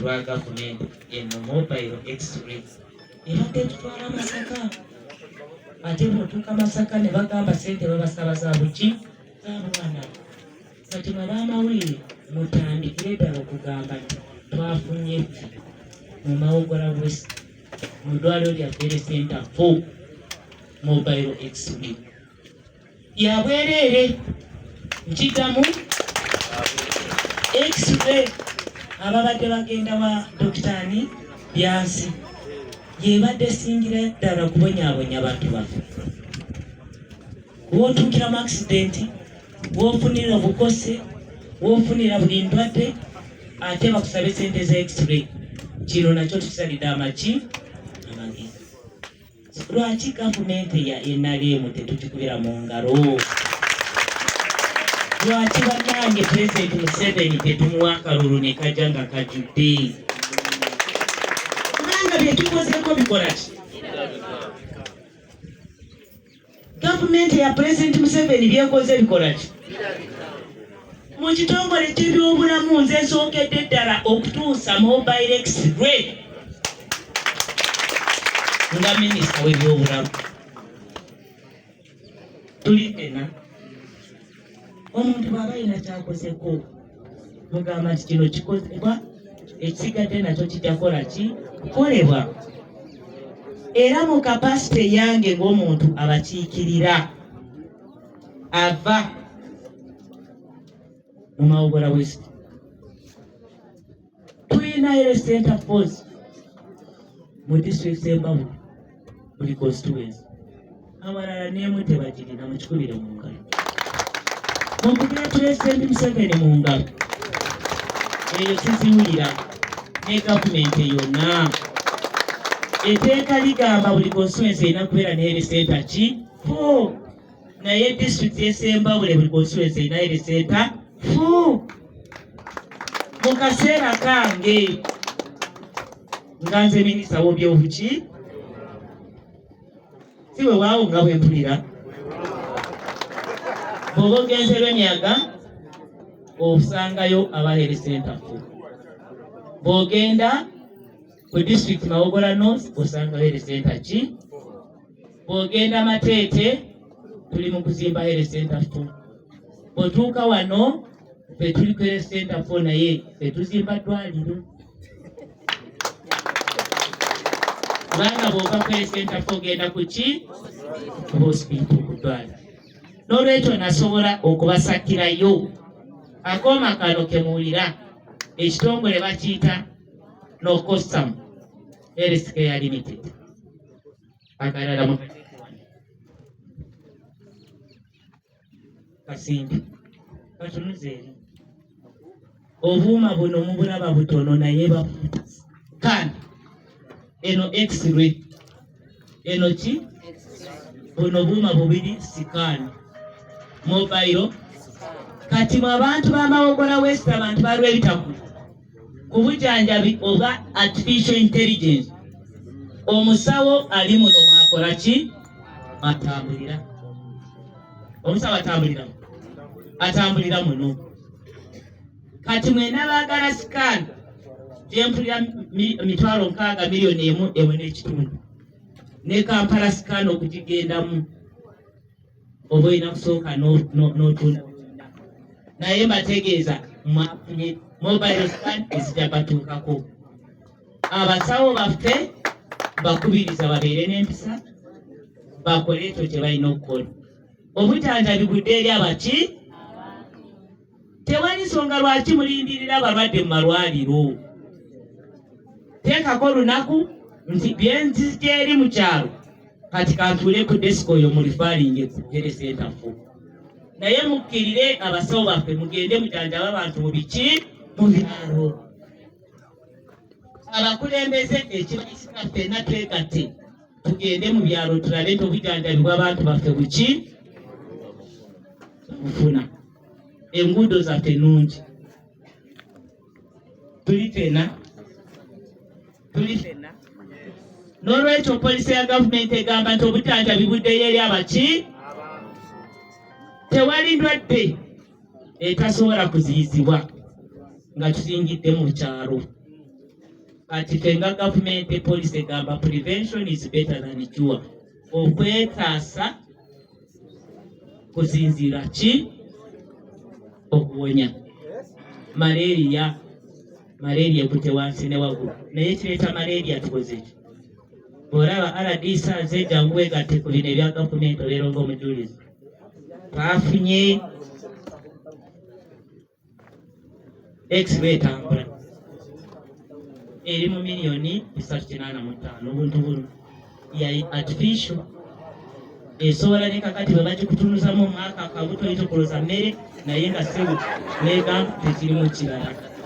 lwa gavumenti eno mobile x-ray ebadde tutwala Masaka ate bw'otuuka Masaka ne bagamba ssente babasaba za buki za bwana kati mwe b'amawulire mutandikire ddala okugamba nti twafunye mu Mawogora West mu ddwaliro lya Fere Center 4 mobile x-ray ya bwereere nkigamu x-ray ababadde bagenda wa dokitaani Byansi yebadde singira ddala kubonyaabonya bantu baffe wootuukira mu accident woofunira obukose woofunira buli ndwadde ate bakusaba sente za x-ray kino nakyo tukisalidde amagi amagezi lwaki gavumenti ya NRM tetukikubira mu ngalo lwaki bannange Pulezidenti Museveni tetumuwa akalulu ne kajja nga kajjudde kubanga byetukozeeko bikola ki gavumenti ya Pulezidenti Museveni byekoze bikola ki mu kitongole ky'ebyobulamu nze nsookedde ddala okutuusa mobile x-ray nga minisita w'ebyobulamu tuli ena omuntu bw'aba alina kyakozeko mugamba nti kino kikozebwa ekisigadde nakyo kijja kukola ki kukolebwa era mu kapasite yange ng'omuntu abakiikirira ava mu Mawogora West tulina health center force mu district Mbabule buli constituency abalala n'emu tebagirina mukikubire mu ngalo mukubira Pulezidenti Museveni mu ngalo eyo kiziwulira ne gavumenti yonna etteeka ligamba buli constituency erina kubeera ne health center ki 4 naye district y'Embabule buli constituency erina health center 4 mu kaseera kange nga nze minisita w'ebyobuki si weewaawo nga bwe mpulira bw'oba ogenze Lwenyaga osangayo aba health center 4 bw'ogenda ku district Mawogora North osangayo health center ki bw'ogenda Mateete tuli mu kuzimba health center 4 bw'otuuka wano ffe tuli ku health center 4 naye ffe tuzimba ddwaliro kubanga bw'ova ku health center 4 genda ku ki ku hospital ku ddwaliro n'olwekyo nasobola okubasakirayo akooma kano kemuwulira ekitongole bakiyita no custom health care limited akalala mu Kasimbi katunuze eri obuuma buno mubulaba butono naye bafuta kandi eno x-ray eno ki buno buuma bubiri sikaani mobile kati mu abantu ba Mawogora West abantu balwa ebitaku ku bujanjabi oba artificial intelligence omusawo ali muno mwakola ki atambulira omusawo atambulira muno kati mwena baagala sikaani gyempulira $6 million n'ekitundu ne Kampala sikaani okugigendamu oba olina kusooka n'otunda naye mbategeeza mwafunye mobile scan ezijja batuukako abasawo baffe bakubiriza babeere n'empisa bakole ekyo kye balina okukola obujanjabi budde eri abaki tewali nsonga lwaki mulindirira abalwadde mu malwaliro teekako lunaku nti byenzija eri mu kyalo kati kantuule ku desiko oyo mulifalinge ku health center 4 naye mukkirire abasawo baffe mugende mujanjaba abantu mu biki mu byalo abakulembeze ekibayisika ffenna twegatte tugende mu byalo tulabe nti obujanjabi bw'abantu baffe buki bufuna enguudo zaffe nnungi tuli ffenna n'olwekyo poliisi ya gavumenti egamba nti obujanjabi buddeyo eri abaki tewali ndwadde etasobola kuziyizibwa nga tusingidde mu kyalo kati fenga government policy egamba prevention is better than cure. Okwetaasa kuzinzira ki okuwonya. Malaria ekute wansi ne waggulu, naye kireeta malaria tukoze ki? Bw'olaba RDC aze jangu egatte ku bino ebya gavumenti obeera ng'omujulizi. Twafunye X-ray etambula eri mu miliyoni 385 obuntu buno ya artificial esobola ne kakati bwe bagikutunuzamu omwaka akabuto itokuloza mmere naye nga sebu negamba tekirimu kirala.